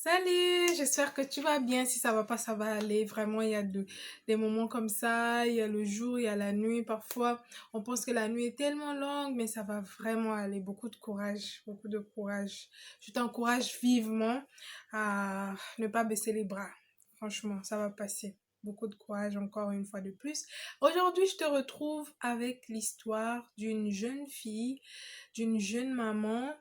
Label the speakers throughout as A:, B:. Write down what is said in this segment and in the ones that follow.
A: Salut, j'espère que tu vas bien. Si ça va pas, ça va aller. Vraiment, il y a des moments comme ça. Il y a le jour, il y a la nuit. Parfois, on pense que la nuit est tellement longue, mais ça va vraiment aller. Beaucoup de courage, beaucoup de courage. Je t'encourage vivement à ne pas baisser les bras. Franchement, ça va passer. Beaucoup de courage encore une fois de plus. Aujourd'hui, je te retrouve avec l'histoire d'une jeune fille, d'une jeune maman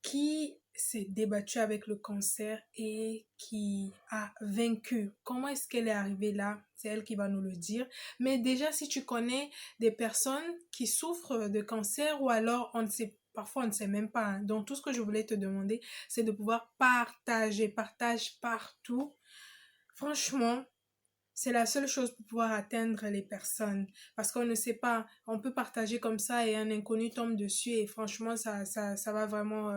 A: qui s'est débattue avec le cancer et qui a vaincu. Comment est-ce qu'elle est arrivée là? C'est elle qui va nous le dire. Mais déjà, si tu connais des personnes qui souffrent de cancer ou alors on ne sait, parfois on ne sait même pas, hein. Donc tout ce que je voulais te demander, c'est de pouvoir partager, partage partout. Franchement, c'est la seule chose pour pouvoir atteindre les personnes. Parce qu'on ne sait pas, on peut partager comme ça et un inconnu tombe dessus et franchement, ça va vraiment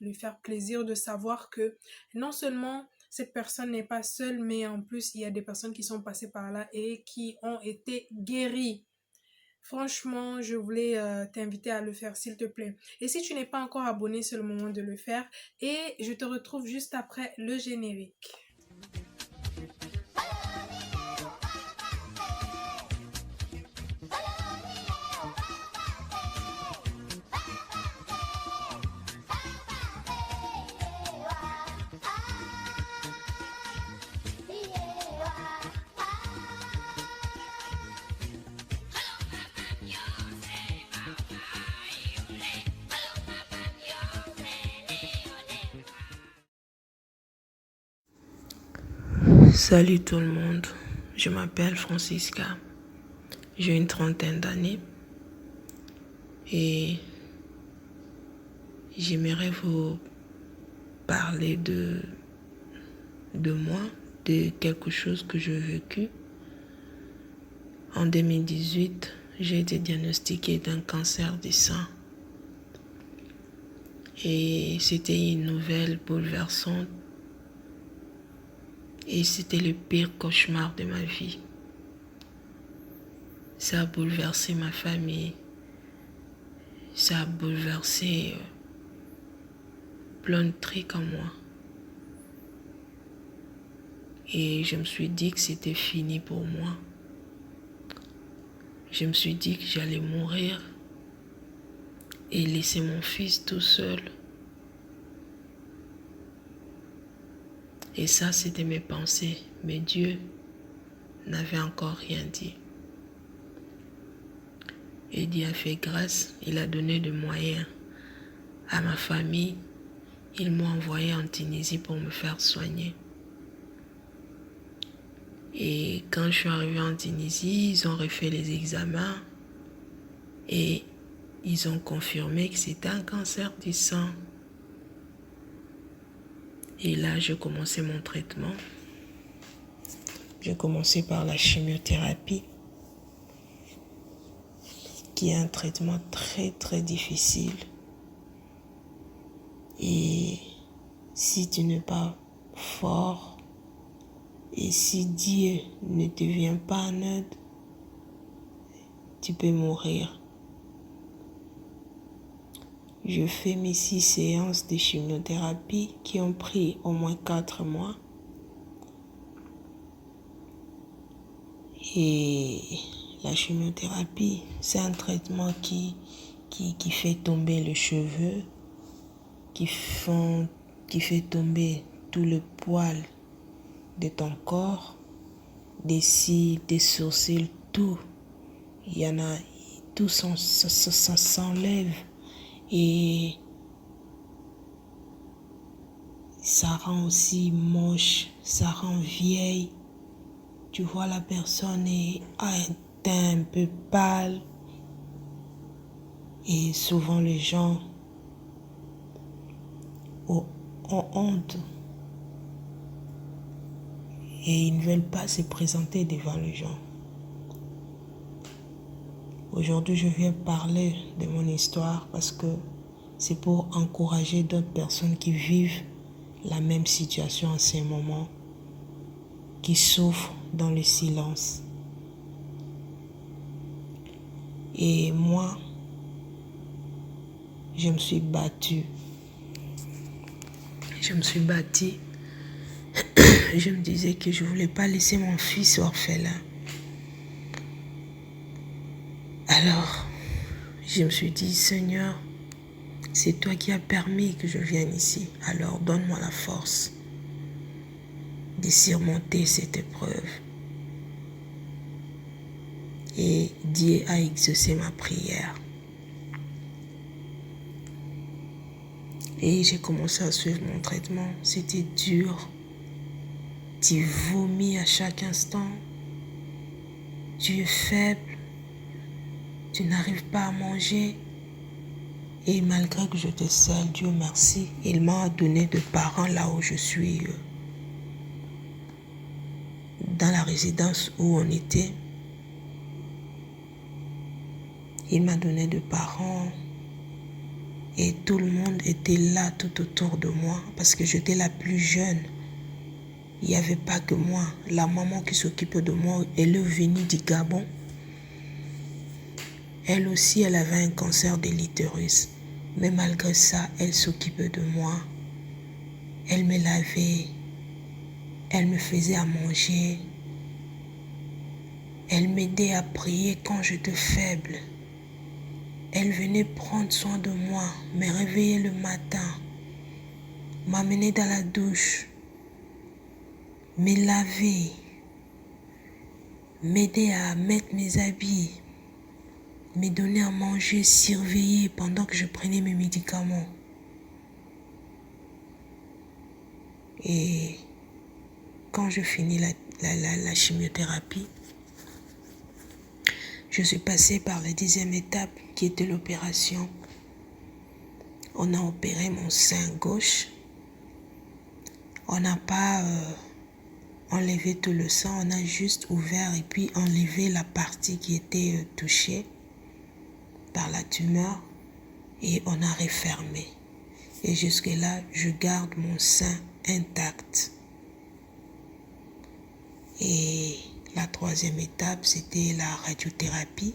A: lui faire plaisir de savoir que non seulement cette personne n'est pas seule, mais en plus, il y a des personnes qui sont passées par là et qui ont été guéries. Franchement, je voulais t'inviter à le faire, s'il te plaît. Et si tu n'es pas encore abonné, c'est le moment de le faire. Et je te retrouve juste après le générique.
B: Salut tout le monde, je m'appelle Francisca, j'ai une trentaine d'années et j'aimerais vous parler de moi, de quelque chose que j'ai vécu. En 2018, j'ai été diagnostiquée d'un cancer du sein et c'était une nouvelle bouleversante et c'était le pire cauchemar de ma vie. Ça a bouleversé ma famille, ça a bouleversé plein de trucs en moi. Et je me suis dit que c'était fini pour moi. Je me suis dit que j'allais mourir et laisser mon fils tout seul. Et ça, c'était mes pensées. Mais Dieu n'avait encore rien dit. Et Dieu a fait grâce. Il a donné des moyens à ma famille. Il m'a envoyé en Tunisie pour me faire soigner. Et quand je suis arrivée en Tunisie, ils ont refait les examens et ils ont confirmé que c'était un cancer du sang. Et là, j'ai commencé mon traitement. J'ai commencé par la chimiothérapie, qui est un traitement très très difficile. Et si tu n'es pas fort, et si Dieu ne te vient pas en aide, tu peux mourir. Je fais mes 6 séances de chimiothérapie qui ont pris au moins 4 mois. Et la chimiothérapie, c'est un traitement qui fait tomber les cheveux, qui fait tomber tout le poil de ton corps, des cils, des sourcils, tout. Il y en a, tout s'enlève et ça rend aussi moche, ça rend vieille. Tu vois, la personne a un teint un peu pâle et souvent les gens ont honte et ils ne veulent pas se présenter devant les gens. Aujourd'hui, je viens parler de mon histoire parce que c'est pour encourager d'autres personnes qui vivent la même situation en ces moments, qui souffrent dans le silence. Et moi, je me suis battue. Je me suis battue je me disais que je ne voulais pas laisser mon fils orphelin. Alors, je me suis dit, Seigneur, c'est toi qui as permis que je vienne ici. Alors, donne-moi la force de surmonter cette épreuve. Et Dieu a exaucé ma prière. Et j'ai commencé à suivre mon traitement. C'était dur. Tu vomis à chaque instant. Tu es faible. Tu n'arrives pas à manger. Et malgré que j'étais seule, Dieu merci, il m'a donné de parents là où je suis. Dans la résidence où on était. Il m'a donné de parents. Et tout le monde était là tout autour de moi parce que j'étais la plus jeune. Il n'y avait pas que moi. La maman qui s'occupe de moi, elle est venue du Gabon. Elle aussi, elle avait un cancer de l'utérus. Mais malgré ça, elle s'occupait de moi. Elle me lavait. Elle me faisait à manger. Elle m'aidait à prier quand j'étais faible. Elle venait prendre soin de moi, me réveiller le matin, m'amener dans la douche, me laver, m'aider à mettre mes habits, me donner à manger, surveiller pendant que je prenais mes médicaments. Et quand je finis la chimiothérapie, je suis passée par la 10e étape qui était l'opération. On a opéré mon sein gauche. On n'a pas enlevé tout le sang, on a juste ouvert et puis enlevé la partie qui était touchée par la tumeur et on a refermé. Et jusque-là, je garde mon sein intact. Et la 3e étape, c'était la radiothérapie.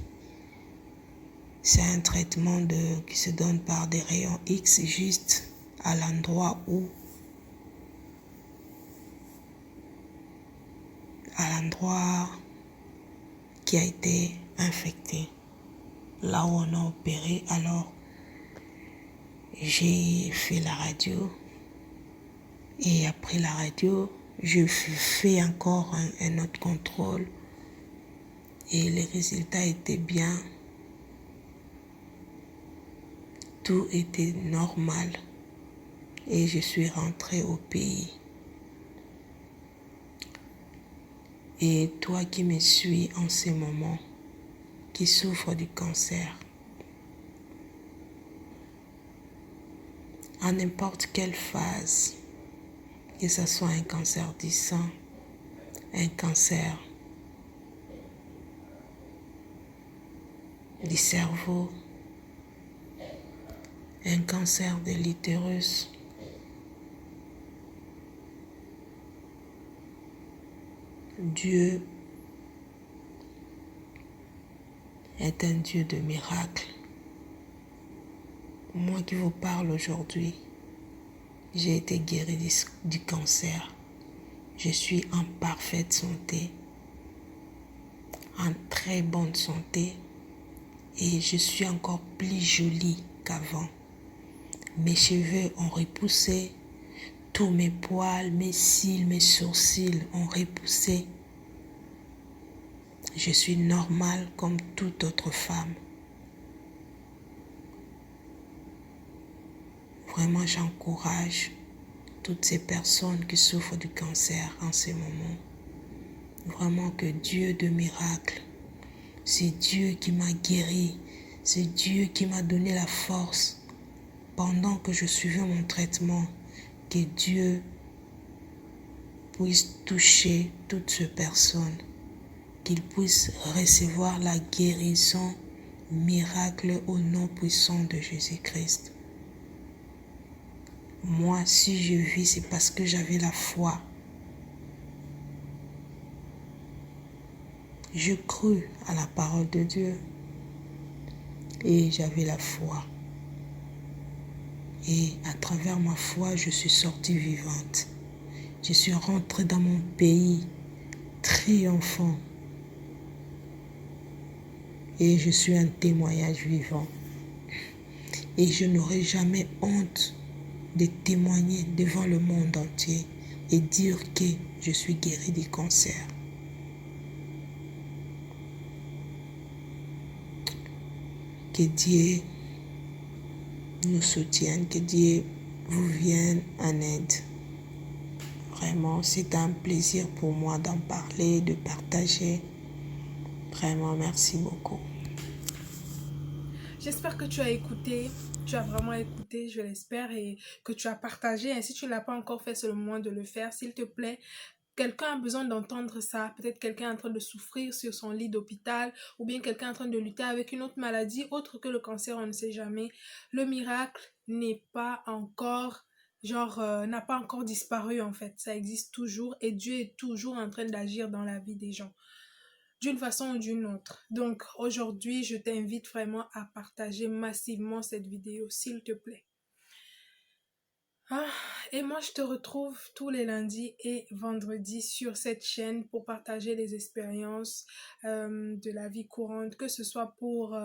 B: C'est un traitement qui se donne par des rayons X juste à l'endroit qui a été infecté, là où on a opéré. Alors, j'ai fait la radio et après la radio, je fais encore un autre contrôle et les résultats étaient bien. Tout était normal et je suis rentrée au pays. Et toi qui me suis en ce moment, qui souffre du cancer, à n'importe quelle phase, que ce soit un cancer du sang, un cancer du cerveau, un cancer de l'utérus, Dieu est un Dieu de miracles. Moi qui vous parle aujourd'hui, j'ai été guérie du cancer. Je suis en parfaite santé, en très bonne santé et je suis encore plus jolie qu'avant. Mes cheveux ont repoussé, tous mes poils, mes cils, mes sourcils ont repoussé. Je suis normale comme toute autre femme. Vraiment, j'encourage toutes ces personnes qui souffrent du cancer en ce moment. Vraiment que Dieu de miracles, c'est Dieu qui m'a guéri, c'est Dieu qui m'a donné la force pendant que je suivais mon traitement. Que Dieu puisse toucher toutes ces personnes, qu'ils puissent recevoir la guérison miracle au nom puissant de Jésus-Christ. Moi, si je vis, c'est parce que j'avais la foi. Je crus à la parole de Dieu et j'avais la foi. Et à travers ma foi, je suis sortie vivante. Je suis rentrée dans mon pays triomphant et je suis un témoignage vivant. Et je n'aurai jamais honte de témoigner devant le monde entier et dire que je suis guérie du cancer. Que Dieu nous soutienne, que Dieu vous vienne en aide. Vraiment, c'est un plaisir pour moi d'en parler, de partager. Vraiment, merci beaucoup.
A: J'espère que tu as écouté, tu as vraiment écouté, je l'espère, et que tu as partagé. Et si tu ne l'as pas encore fait, c'est le moment de le faire. S'il te plaît, quelqu'un a besoin d'entendre ça. Peut-être quelqu'un est en train de souffrir sur son lit d'hôpital, ou bien quelqu'un est en train de lutter avec une autre maladie, autre que le cancer, on ne sait jamais. Le miracle n'est pas encore, n'a pas encore disparu en fait. Ça existe toujours et Dieu est toujours en train d'agir dans la vie des gens d'une façon ou d'une autre. Donc aujourd'hui, je t'invite vraiment à partager massivement cette vidéo, s'il te plaît. Ah, et moi, je te retrouve tous les lundis et vendredis sur cette chaîne pour partager les expériences de la vie courante, que ce soit pour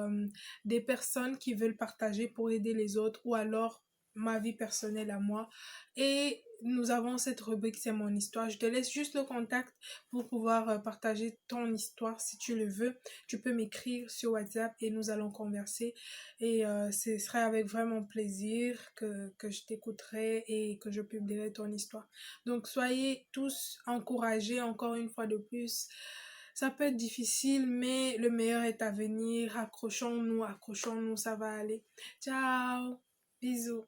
A: des personnes qui veulent partager pour aider les autres ou alors ma vie personnelle à moi. Et nous avons cette rubrique, c'est mon histoire. Je te laisse juste le contact pour pouvoir partager ton histoire si tu le veux. Tu peux m'écrire sur WhatsApp et nous allons converser. Et ce serait avec vraiment plaisir que je t'écouterai et que je publierai ton histoire. Donc soyez tous encouragés encore une fois de plus. Ça peut être difficile, mais le meilleur est à venir. Accrochons-nous, ça va aller. Ciao, bisous.